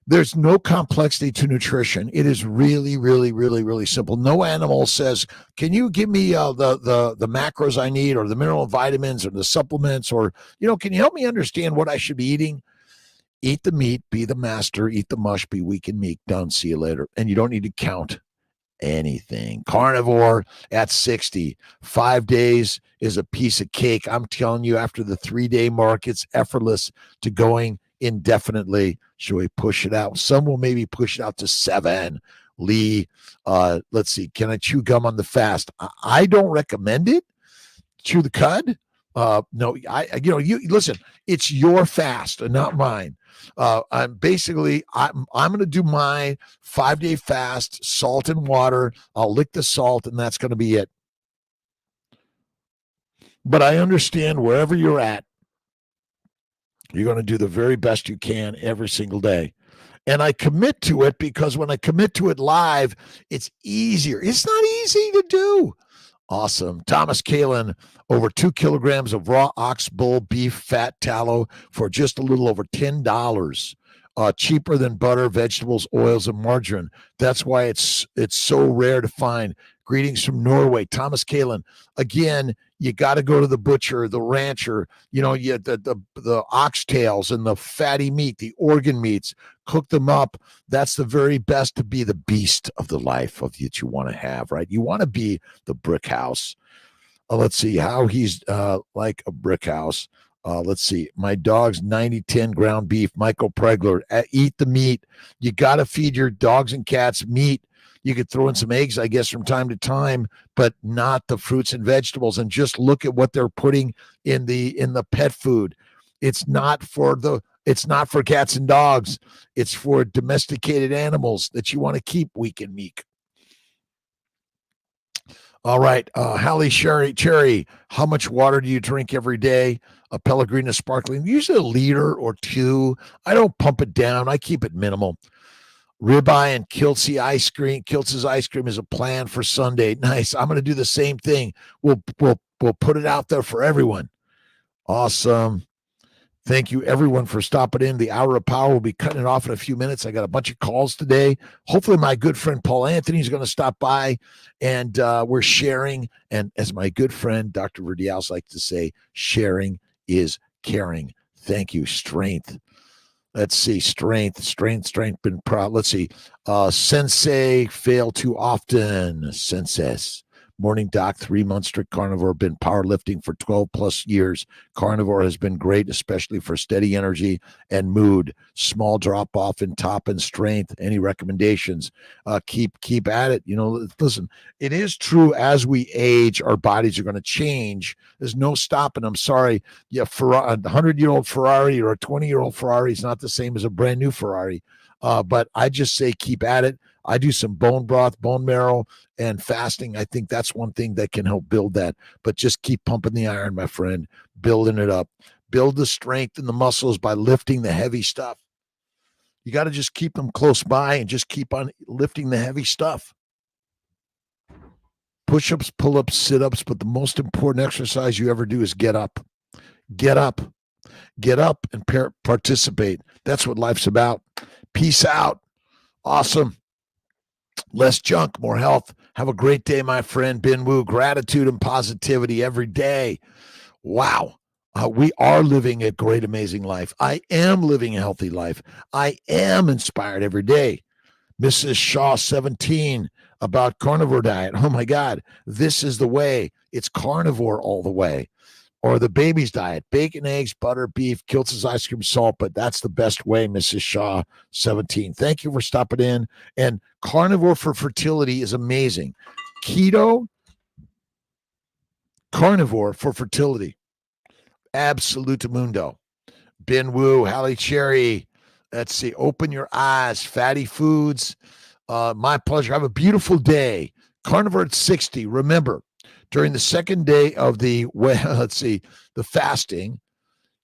S1: There's no complexity to nutrition. It is really, really, really, really simple. No animal says, can you give me the macros I need or the mineral vitamins or the supplements or, can you help me understand what I should be eating? Eat the meat, be the master, eat the mush, be weak and meek. Done. See you later. And you don't need to count anything. Carnivore at 60. 5 days is a piece of cake. I'm telling you, after the 3-day mark, it's effortless to going indefinitely. Should we push it out? Some will maybe push it out to 7. Lee, let's see. Can I chew gum on the fast? I don't recommend it. Chew the cud. No, you listen, it's your fast and not mine. I'm going to do my 5-day fast, salt and water. I'll lick the salt and that's going to be it. But I understand wherever you're at, you're going to do the very best you can every single day. And I commit to it because when I commit to it live, it's easier. It's not easy to do. Awesome. Thomas Kalin, over 2 kilograms of raw ox bull beef fat tallow for just a little over $10. cheaper than butter, vegetables, oils, and margarine. That's why it's so rare to find. Greetings from Norway, Thomas Kalin. Again, you got to go to the butcher, the rancher, the oxtails and the fatty meat, the organ meats, cook them up. That's the very best to be the beast of the life of that you want to have, right? You want to be the brick house. Let's see how he's like a brick house. Let's see. My dog's 90-10 ground beef. Michael Pregler. Eat the meat. You got to feed your dogs and cats meat. You could throw in some eggs, I guess, from time to time, but not the fruits and vegetables. And just look at what they're putting in the pet food. It's not for cats and dogs. It's for domesticated animals that you want to keep weak and meek. All right, Hallie Cherry, how much water do you drink every day? A Pellegrino sparkling, usually a liter or two. I don't pump it down. I keep it minimal. Ribeye and Kiltz ice cream. Kiltz's ice cream is a plan for Sunday. Nice. I'm going to do the same thing. We'll put it out there for everyone. Awesome. Thank you, everyone, for stopping in. The Hour of Power will be cutting it off in a few minutes. I got a bunch of calls today. Hopefully, my good friend Paul Anthony is going to stop by, and we're sharing. And as my good friend Dr. Verdials likes to say, sharing is caring. Thank you. Strength. Let's see. Strength. Been proud. Let's see. Sensei, fail too often. Senses. Morning Doc, 3 months strict carnivore, been powerlifting for 12 plus years. Carnivore has been great, especially for steady energy and mood. Small drop off in top and strength. Any recommendations? Keep at it. Listen, it is true as we age, our bodies are going to change. There's no stopping. I'm sorry. Yeah, for a 100-year-old Ferrari or a 20-year-old Ferrari is not the same as a brand new Ferrari. But I just say keep at it. I do some bone broth, bone marrow, and fasting. I think that's one thing that can help build that. But just keep pumping the iron, my friend, building it up. Build the strength in the muscles by lifting the heavy stuff. You got to just keep them close by and just keep on lifting the heavy stuff. Push-ups, pull-ups, sit-ups, but the most important exercise you ever do is get up. Get up. Get up and participate. That's what life's about. Peace out. Awesome. Less junk, more health. Have a great day, my friend. Bin Woo. Gratitude and positivity every day. Wow. We are living a great, amazing life. I am living a healthy life. I am inspired every day. Mrs. Shaw, 17, about carnivore diet. Oh, my God. This is the way. It's carnivore all the way. Or the BEBBIS Diet, bacon, eggs, butter, beef, Kiltz's ice cream, salt, but that's the best way, Mrs. Shaw, 17. Thank you for stopping in. And Carnivore for Fertility is amazing. Keto, Carnivore for Fertility. Absolutamundo. Ben Wu, Hallie Cherry. Let's see. Open your eyes. Fatty foods. My pleasure. Have a beautiful day. Carnivore at 60. Remember, during the second day of the fasting,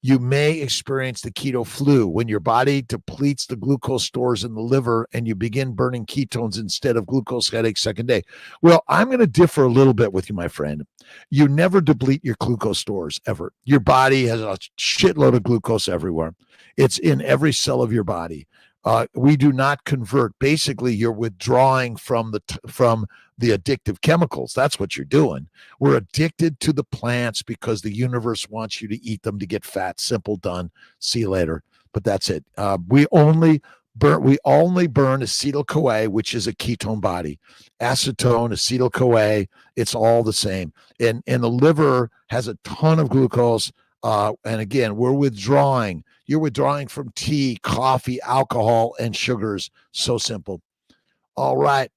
S1: you may experience the keto flu when your body depletes the glucose stores in the liver and you begin burning ketones instead of glucose headaches second day. Well, I'm going to differ a little bit with you, my friend. You never deplete your glucose stores ever. Your body has a shitload of glucose everywhere. It's in every cell of your body. We do not convert. Basically, you're withdrawing from the addictive chemicals. That's what you're doing. We're addicted to the plants because the universe wants you to eat them to get fat. Simple, done. See you later. But that's it. We only burn acetyl-CoA, which is a ketone body. Acetone, acetyl-CoA, it's all the same. And the liver has a ton of glucose. And again, we're withdrawing. You're withdrawing from tea, coffee, alcohol, and sugars. So simple. All right.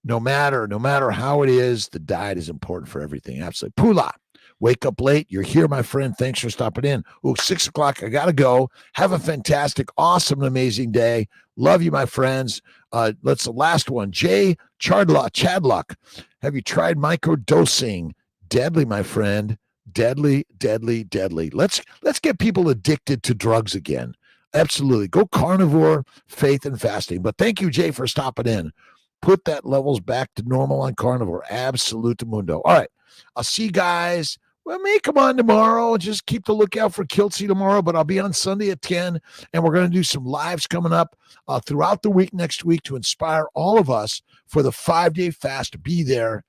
S1: No matter how it is, the diet is important for everything. Absolutely. Pula, wake up late. You're here, my friend. Thanks for stopping in. 6 o'clock. I got to go. Have a fantastic, awesome, amazing day. Love you, my friends. Let's the last one. Jay Chadlock. Have you tried microdosing? Deadly, my friend. Deadly, deadly, deadly. Let's get people addicted to drugs again. Absolutely. Go carnivore, faith, and fasting. But thank you, Jay, for stopping in. Put that levels back to normal on carnivore. Absolutamundo. All right. I'll see you guys Well, may come on tomorrow. Just keep the lookout for Kiltzy tomorrow, but I'll be on Sunday at 10, and we're going to do some lives coming up throughout the week next week to inspire all of us for the 5-day fast. Be there